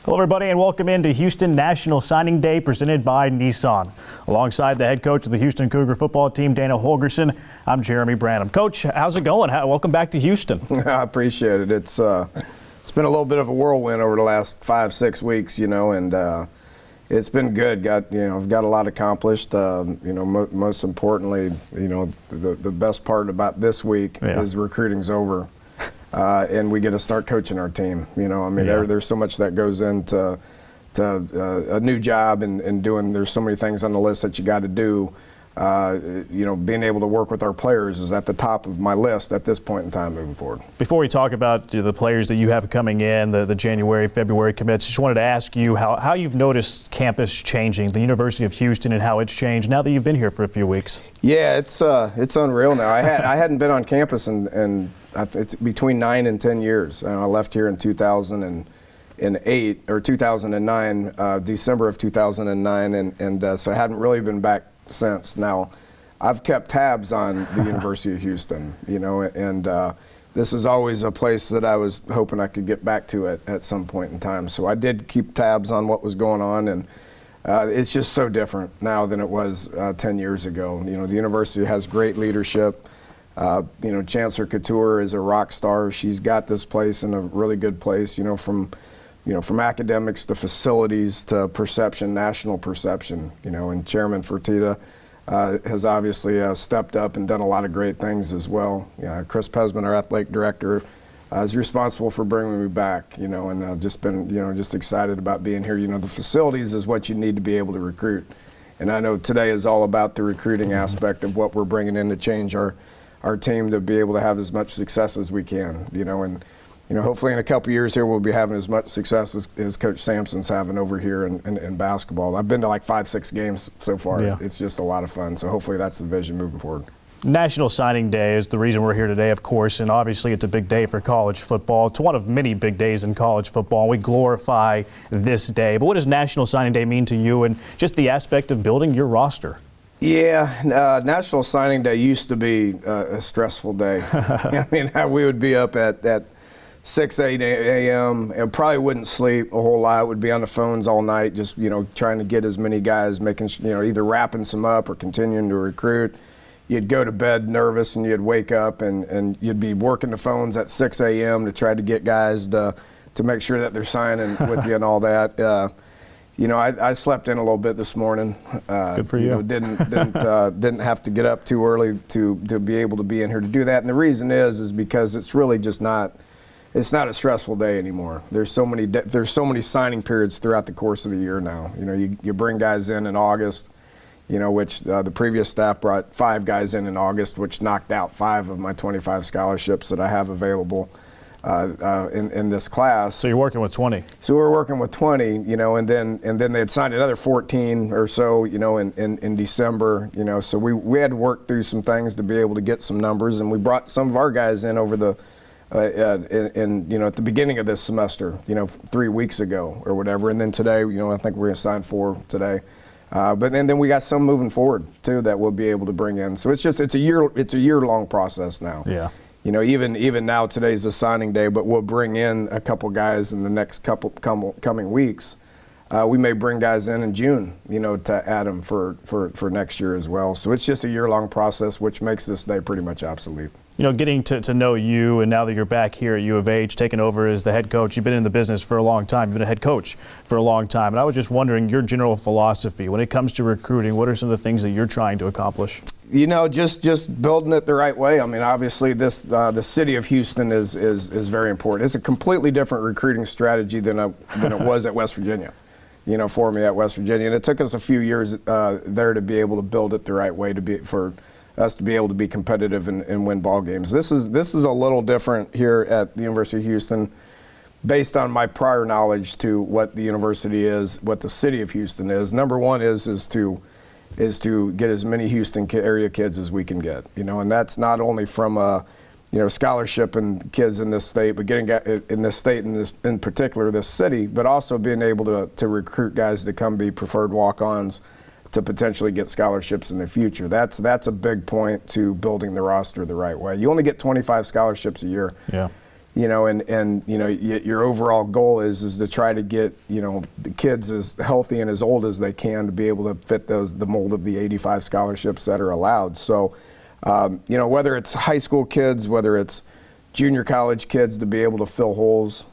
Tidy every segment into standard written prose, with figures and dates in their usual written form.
Hello, everybody, and welcome into Houston National Signing Day presented by Nissan. Alongside the head coach of the Houston Cougar football team, Dana Holgerson, I'm Jeremy Branham. Coach, how's it going? Welcome back to Houston. I appreciate it. It's been a little bit of a whirlwind over the last 5-6 weeks, and it's been good. I've got a lot accomplished. Most importantly, the best part about this week is recruiting's over. And we get to start coaching our team. There's so much that goes into a new job and doing. There's so many things on the list that you got to do. Being able to work with our players is at the top of my list at this point in time moving forward. Before we talk about the players that you have coming in, the January, February commits, just wanted to ask you how you've noticed campus changing, the University of Houston, and how it's changed now that you've been here for a few weeks. Yeah, it's unreal now. I hadn't been on campus and it's between 9 and 10 years. I left here in 2008 or 2009, December of 2009, and so I hadn't really been back since. Now, I've kept tabs on the University of Houston, and this is always a place that I was hoping I could get back to at some point in time. So I did keep tabs on what was going on, and it's just so different now than it was 10 years ago. The university has great leadership. Chancellor Couture is a rock star. She's got this place in a really good place, from academics to facilities to perception, national perception, and Chairman Fertitta has obviously stepped up and done a lot of great things as well. Chris Pesman, our athletic director, is responsible for bringing me back, and I've just been, just excited about being here. The facilities is what you need to be able to recruit. And I know today is all about the recruiting aspect of what we're bringing in to change our team to be able to have as much success as we can, and hopefully in a couple years here we'll be having as much success as Coach Sampson's having over here in basketball. I've been to like 5-6 games so far. Yeah. It's just a lot of fun, so hopefully that's the vision moving forward. National Signing Day is the reason we're here today, of course, and obviously it's a big day for college football. It's one of many big days in college football, and we glorify this day. But what does National Signing Day mean to you, and just the aspect of building your roster? Yeah, National Signing Day used to be a stressful day. We would be up at 6, 8 a.m. and probably wouldn't sleep a whole lot. Would be on the phones all night, just trying to get as many guys, making either wrapping some up or continuing to recruit. You'd go to bed nervous, and you'd wake up and you'd be working the phones at 6 a.m. to try to get guys to make sure that they're signing with you and all that. I slept in a little bit this morning. Good for you. Didn't have to get up too early to be able to be in here to do that. And the reason is because it's really just not. It's not a stressful day anymore. There's so many signing periods throughout the course of the year now. You bring guys in August, which the previous staff brought 5 guys in August, which knocked out 5 of my 25 scholarships that I have available. In this class. So you're working with 20. So we're working with 20, and then they had signed another 14 or so, in December, So we had to work through some things to be able to get some numbers, and we brought some of our guys in over the at the beginning of this semester, 3 weeks ago or whatever, and then today, I think we're going to sign 4 today. But then we got some moving forward too that we'll be able to bring in. So it's a year-long process now. Yeah. Even now, today's the signing day, but we'll bring in a couple guys in the next couple coming weeks. We may bring guys in June, to add them for next year as well. So it's just a year-long process, which makes this day pretty much obsolete. Getting to know you, and now that you're back here at U of H, taking over as the head coach, you've been in the business for a long time. You've been a head coach for a long time. And I was just wondering your general philosophy when it comes to recruiting. What are some of the things that you're trying to accomplish? Just building it the right way. Obviously, the city of Houston is very important. It's a completely different recruiting strategy than it was at West Virginia. For me at West Virginia, and it took us a few years there to be able to build it the right way for us to be able to be competitive and win ball games. This is a little different here at the University of Houston, based on my prior knowledge to what the university is, what the city of Houston is. Number one is to get as many Houston area kids as we can get, and that's not only from scholarship and kids in this state, but getting in this state, in particular this city, but also being able to recruit guys to come be preferred walk-ons to potentially get scholarships in the future. That's a big point to building the roster the right way. You only get 25 scholarships a year. Yeah. and your overall goal is to try to get the kids as healthy and as old as they can to be able to fit the mold of the 85 scholarships that are allowed. So whether it's high school kids, whether it's junior college kids, to be able to fill holes.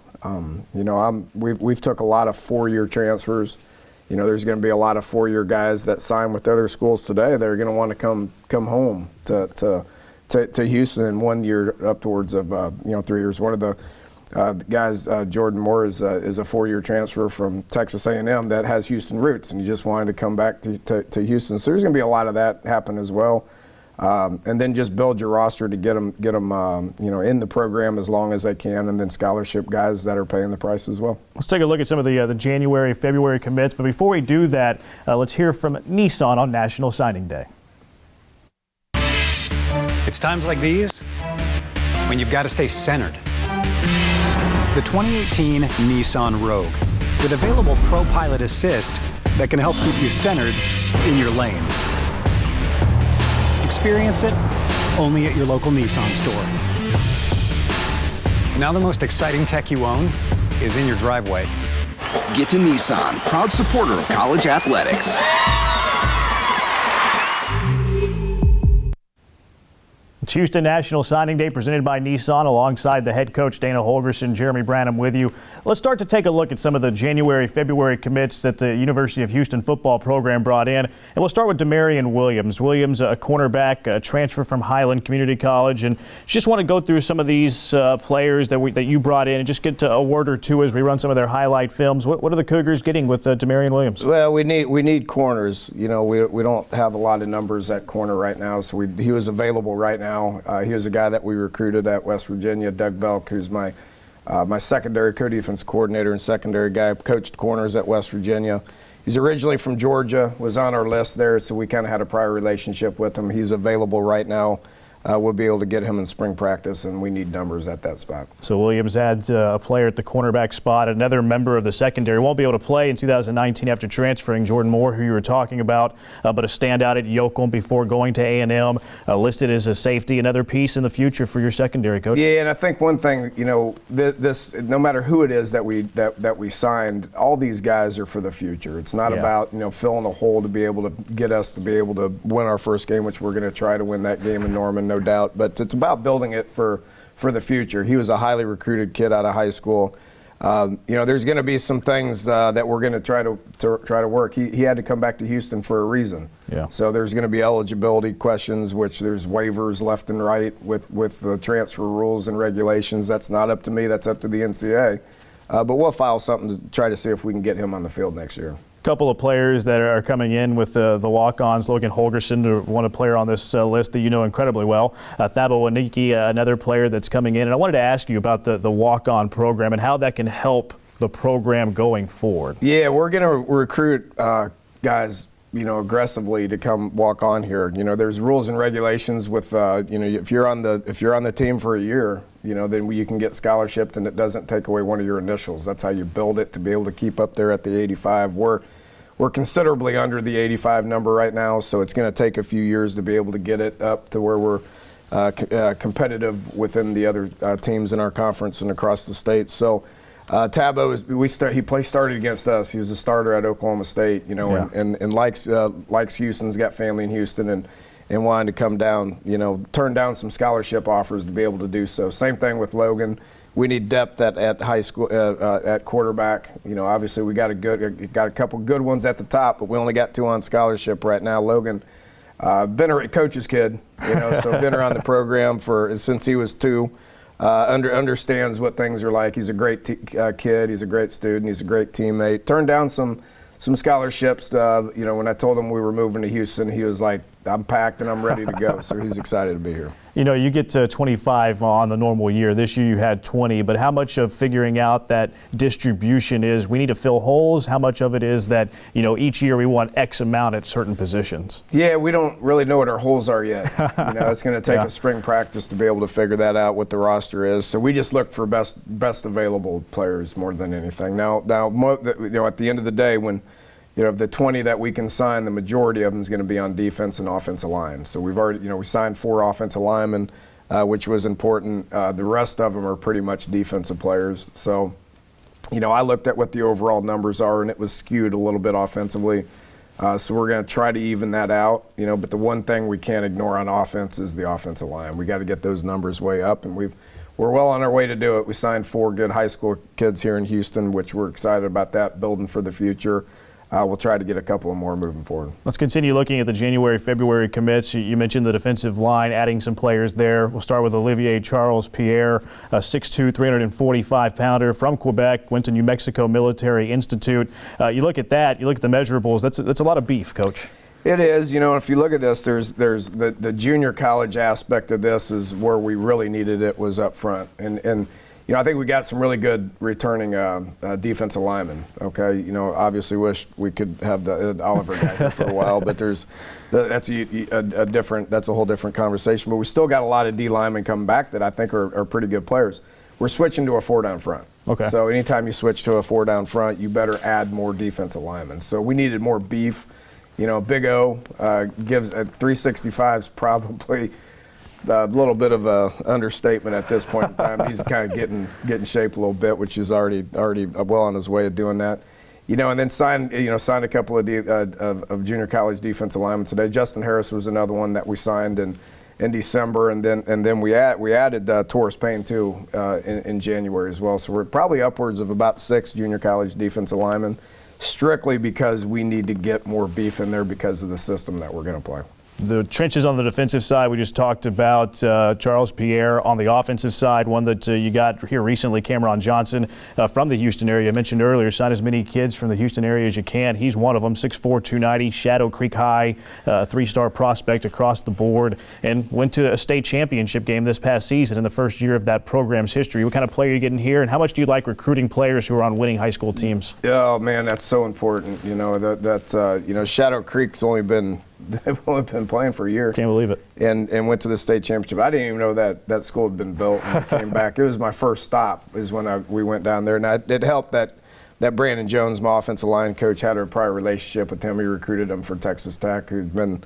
We've took a lot of 4-year transfers. There's going to be a lot of 4-year guys that sign with other schools today that are going to want to come home to Houston in 1 year upwards of 3 years. One of the guys, Jordan Moore, is a 4-year transfer from Texas A&M that has Houston roots, and he just wanted to come back to Houston. So there's going to be a lot of that happen as well. And then just build your roster to get them in the program as long as they can, and then scholarship guys that are paying the price as well. Let's take a look at some of the January, February commits. But before we do that, let's hear from Nissan on National Signing Day. It's times like these when you've got to stay centered. The 2018 Nissan Rogue with available Pro Pilot Assist that can help keep you centered in your lane. Experience it only at your local Nissan store. Now the most exciting tech you own is in your driveway. Get to Nissan, proud supporter of college athletics. It's Houston National Signing Day presented by Nissan alongside the head coach Dana Holgerson. Jeremy Branham with you. Let's start to take a look at some of the January, February commits that the University of Houston football program brought in. And we'll start with Demarion Williams. Williams, a cornerback, a transfer from Highland Community College. And just want to go through some of these players that you brought in and just get to a word or two as we run some of their highlight films. What are the Cougars getting with Demarion Williams? Well, we need corners. We don't have a lot of numbers at corner right now, so he was available right now. He was a guy that we recruited at West Virginia, Doug Belk, who's my secondary co-defense coordinator and secondary guy, coached corners at West Virginia. He's originally from Georgia, was on our list there, so we kind of had a prior relationship with him. He's available right now. We'll be able to get him in spring practice, and we need numbers at that spot. So Williams adds a player at the cornerback spot. Another member of the secondary won't be able to play in 2019 after transferring. Jordan Moore, who you were talking about, but a standout at Yoakum before going to A&M, listed as a safety. Another piece in the future for your secondary, coach. Yeah, and I think one thing, this no matter who it is that we signed, all these guys are for the future. It's not about filling a hole to be able to get us to be able to win our first game, which we're going to try to win that game in Norman. No doubt, but it's about building it for the future. He was a highly recruited kid out of high school. There's going to be some things that we're going to try to work. He had to come back to Houston for a reason. Yeah. So there's going to be eligibility questions, which there's waivers left and right with the transfer rules and regulations. That's not up to me. That's up to the NCAA. But we'll file something to try to see if we can get him on the field next year. Couple of players that are coming in with the walk-ons. Logan Holgerson, one player on this list that you know incredibly well. Thabo Waniki, another player that's coming in. And I wanted to ask you about the walk-on program and how that can help the program going forward. Yeah, we're going to recruit guys, aggressively to come walk on here. There's rules and regulations with, if you're on the team for a year, then you can get scholarshiped, and it doesn't take away one of your initials. That's how you build it to be able to keep up there at the 85. We're considerably under the 85 number right now, so it's going to take a few years to be able to get it up to where we're competitive within the other teams in our conference and across the state. So Thabo started against us. He was a starter at Oklahoma State, and likes Houston's got family in Houston and wanted to come down, turn down some scholarship offers to be able to do so. Same thing with Logan. We need depth at high school at quarterback. Obviously we got a couple good ones at the top, but we only got 2 on scholarship right now. Logan, been a coach's kid, so been around the program since he was 2. Understands what things are like. He's a great kid. He's a great student. He's a great teammate. Turned down some scholarships. When I told him we were moving to Houston, he was like, "I'm packed and I'm ready to go." So he's excited to be here. You get to 25 on the normal year. This year you had 20, but how much of figuring out that distribution is we need to fill holes? How much of it is that, each year we want X amount at certain positions? Yeah, we don't really know what our holes are yet. It's going to take a spring practice to be able to figure that out, what the roster is. So we just look for best available players more than anything. Now, at the end of the day, when the 20 that we can sign, the majority of them is going to be on defense and offensive line. So we've already, we signed 4 offensive linemen. which was important. The rest of them are pretty much defensive players. So, I looked at what the overall numbers are, and it was skewed a little bit offensively. So we're going to try to even that out, but the one thing we can't ignore on offense is the offensive line. We got to get those numbers way up, and we're well on our way to do it. We signed 4 good high school kids here in Houston, which we're excited about that, building for the future. We'll try to get a couple of more moving forward. Let's continue looking at the January, February commits. You mentioned the defensive line, adding some players there. We'll start with Olivier Charles Pierre, a 6'2", 345-pounder from Quebec, went to New Mexico Military Institute. You look at that, you look at the measurables, that's a lot of beef, Coach. It is. If you look at this, there's the junior college aspect of this is where we really needed it was up front. And I think we got some really good returning defensive linemen. Okay, obviously wish we could have the Oliver guy here for a while, but that's a whole different conversation. But we still got a lot of D linemen coming back that I think are pretty good players. We're switching to a 4-down front. Okay. So anytime you switch to a 4-down front, you better add more defensive linemen. So we needed more beef. Big O gives at 365's probably a little bit of a understatement at this point in time. He's kind of getting shape a little bit, which is already well on his way of doing that. And then signed a couple of junior college defensive linemen today. Justin Harris was another one that we signed in December, and then we added Taurus Payne too in January as well. So we're probably upwards of about 6 junior college defensive linemen, strictly because we need to get more beef in there because of the system that we're going to play. The trenches on the defensive side, we just talked about Charles Pierre. On the offensive side, one that you got here recently, Cameron Johnson from the Houston area. I mentioned earlier, sign as many kids from the Houston area as you can. He's one of them, 6'4", 290, Shadow Creek High, 3-star prospect across the board, and went to a state championship game this past season in the first year of that program's history. What kind of player are you getting here, and how much do you like recruiting players who are on winning high school teams? Oh, man, that's so important. Shadow Creek's they've only been playing for a year. Can't believe it. And went to the state championship. I didn't even know that school had been built and came back. It was my first stop is when we went down there. And it helped that Brandon Jones, my offensive line coach, had a prior relationship with him. He recruited him for Texas Tech, who's been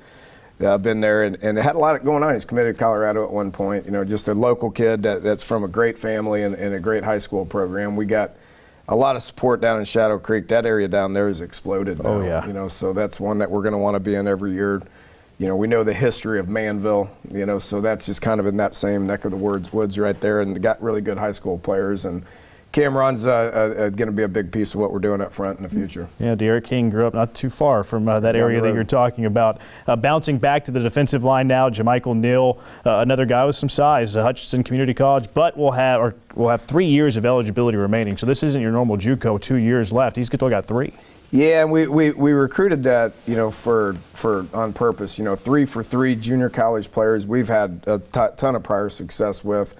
there and it had a lot going on. He's committed to Colorado at one point. Just a local kid that's from a great family and a great high school program. We got a lot of support down in Shadow Creek. That area down there has exploded now. Oh, yeah. So that's one that we're going to want to be in every year. We know the history of Manville, so that's just kind of in that same neck of the woods right there, and they got really good high school players. And Cameron's going to be a big piece of what we're doing up front in the future. Yeah, Derek King grew up not too far from that area that you're talking about. Bouncing back to the defensive line now, Jamichael Neal, another guy with some size, Hutchinson Community College, but we'll have 3 years of eligibility remaining. So this isn't your normal JUCO, 2 years left. He's still got 3. Yeah, and we recruited that, for on purpose. 3 for 3 junior college players. We've had a ton of prior success with.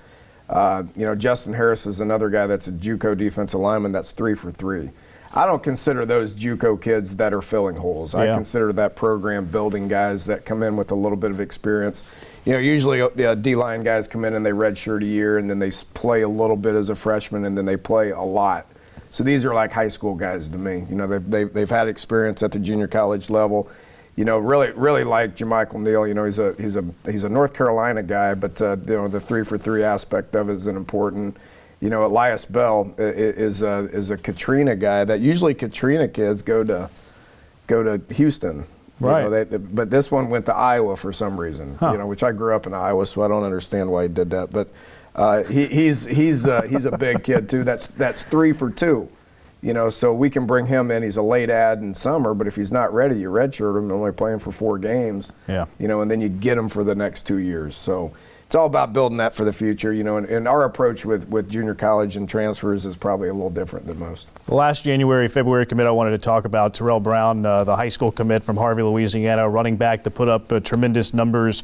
Justin Harris is another guy that's a JUCO defensive lineman that's 3 for 3. I don't consider those JUCO kids that are filling holes. Yeah. I consider that program building guys that come in with a little bit of experience. Usually the D-line guys come in and they redshirt a year and then they play a little bit as a freshman and then they play a lot. So these are like high school guys to me. They've had experience at the junior college level. Really like Jamichael Neal. He's a North Carolina guy, but the 3 for 3 aspect of it is an important. Elias Bell is a Katrina guy. That usually Katrina kids go to Houston. Right. But this one went to Iowa for some reason. Which I grew up in Iowa, so I don't understand why he did that. But he's a big kid too. That's 3 for 2. So we can bring him in. He's a late add in summer, but if he's not ready, you redshirt him. Only playing for 4 games. Yeah. And then you get him for the next 2 years. So it's all about building that for the future. And our approach with junior college and transfers is probably a little different than most. The last January, February commit I wanted to talk about, Terrell Brown, the high school commit from Harvey, Louisiana, running back to put up tremendous numbers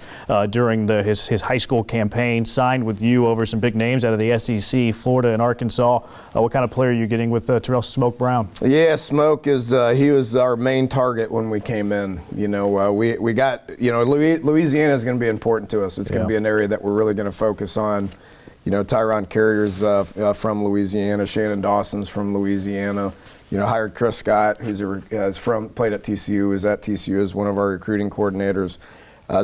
during his high school campaign, signed with you over some big names out of the SEC, Florida and Arkansas. What kind of player are you getting with Terrell Smoke Brown? Yeah, Smoke he was our main target when we came in. We got, Louisiana is going to be important to us. It's going to be an area that we're really going to focus on. Tyron Carrier's from Louisiana. Shannon Dawson's from Louisiana. Hired Chris Scott, who's played at TCU, is at TCU as one of our recruiting coordinators.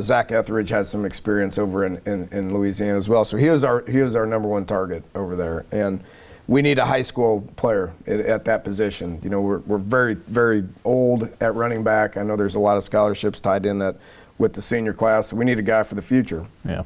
Zach Etheridge had some experience over in Louisiana as well. So he was our number one target over there. And we need a high school player at that position. You know, we're very, very old at running back. I know there's a lot of scholarships tied in that with the senior class. So we need a guy for the future. Yeah.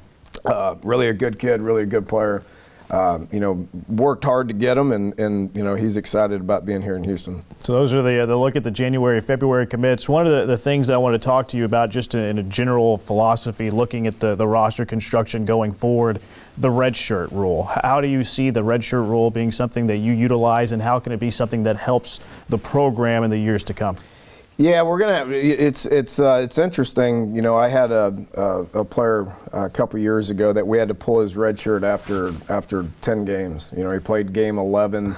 Really a good kid, really a good player. You know, worked hard to get him, and you know, he's excited about being here in Houston. So those are the look at the January, February commits. One of the things that I want to talk to you about, just in a general philosophy, looking at the roster construction going forward, the redshirt rule. How do you see the redshirt rule being something that you utilize, and how can it be something that helps the program in the years to come? Yeah, we're gonna. It's interesting. You know, I had a player a couple years ago that we had to pull his red shirt after 10 games. You know, he played game 11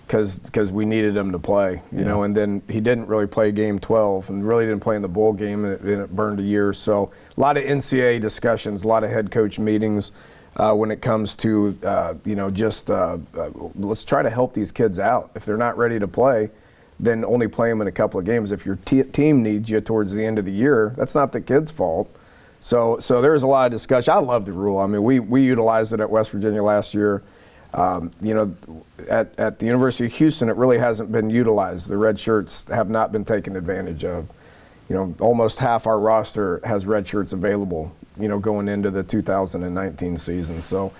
because we needed him to play. You know, and then he didn't really play game 12 and really didn't play in the bowl game, and it burned a year. So a lot of NCAA discussions, a lot of head coach meetings when it comes to you know, just let's try to help these kids out. If they're not ready to play, then only play them in a couple of games. If your team needs you towards the end of the year, that's not the kid's fault. So there's a lot of discussion. I love the rule. I mean, we utilized it at West Virginia last year. You know, at the University of Houston, it really hasn't been utilized. The red shirts have not been taken advantage of. You know, almost half our roster has red shirts available, you know, going into the 2019 season. So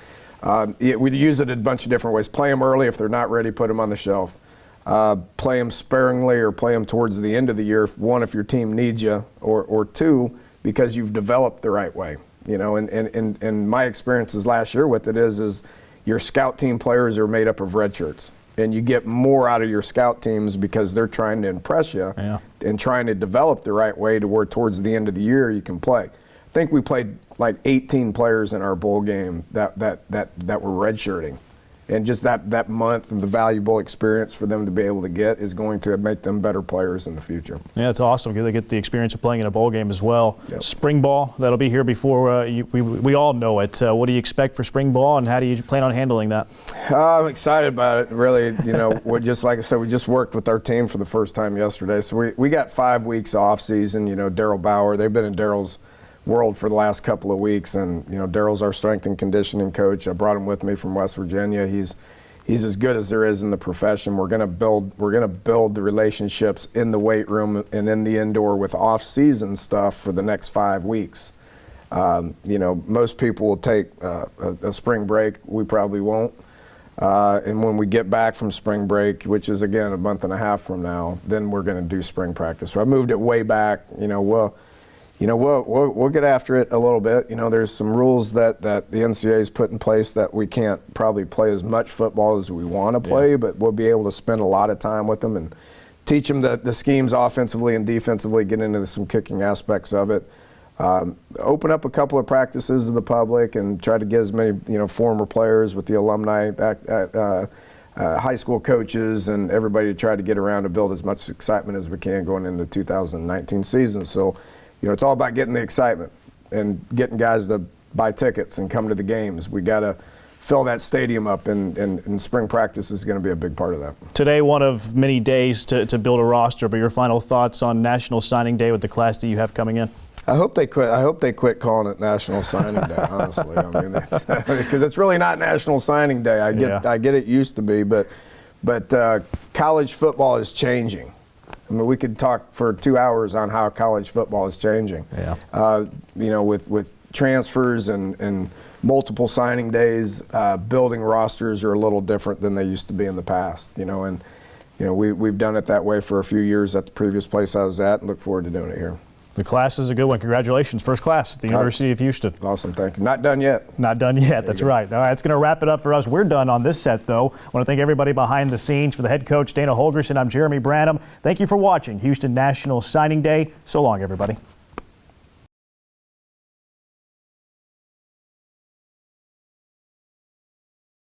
we use it in a bunch of different ways. Play them early. If they're not ready, put them on the shelf. Play them sparingly or play them towards the end of the year. One, if your team needs you, or two, because you've developed the right way. You know, and my experiences last year with it is your scout team players are made up of red shirts, and you get more out of your scout teams because they're trying to impress you and trying to develop the right way to where towards the end of the year you can play. I think we played like 18 players in our bowl game that were redshirting. And just that month and the valuable experience for them to be able to get is going to make them better players in the future. Yeah, it's awesome. They get the experience of playing in a bowl game as well. Yep. Spring ball, that'll be here before we all know it. What do you expect for spring ball, and how do you plan on handling that? I'm excited about it. Really, you know, just like I said, we just worked with our team for the first time yesterday. So we got 5 weeks off season. You know, Daryl Bauer, they've been in Daryl's world for the last couple of weeks, and you know, Daryl's our strength and conditioning coach. I brought him with me from West Virginia. He's as good as there is in the profession. We're gonna build the relationships in the weight room and in the indoor with off-season stuff for the next 5 weeks. You know, most people will take a spring break. We probably won't. And when we get back from spring break, which is again a month and a half from now, then we're gonna do spring practice. So I moved it way back. We'll get after it a little bit. You know, there's some rules that the NCAA's put in place that we can't probably play as much football as we want to play, but we'll be able to spend a lot of time with them and teach them the schemes offensively and defensively, get into some kicking aspects of it. Open up a couple of practices to the public and try to get as many, you know, former players with the alumni, high school coaches and everybody to try to get around to build as much excitement as we can going into the 2019 season. So, you know, it's all about getting the excitement and getting guys to buy tickets and come to the games. We got to fill that stadium up, and spring practice is going to be a big part of that. Today, one of many days to build a roster, but your final thoughts on National Signing Day with the class that you have coming in? I hope they quit calling it National Signing Day, honestly. I mean, because it's really not National Signing Day. I get it used to be, but college football is changing. I mean, we could talk for 2 hours on how college football is changing. Yeah. You know, with transfers and multiple signing days, building rosters are a little different than they used to be in the past. You know, and you know, we've done it that way for a few years at the previous place I was at, and look forward to doing it here. The class is a good one. Congratulations, first class at the University of Houston. Awesome, thank you. Not done yet. Not done yet, that's right. All right, it's going to wrap it up for us. We're done on this set, though. I want to thank everybody behind the scenes. For the head coach, Dana Holgerson, I'm Jeremy Branham. Thank you for watching Houston National Signing Day. So long, everybody.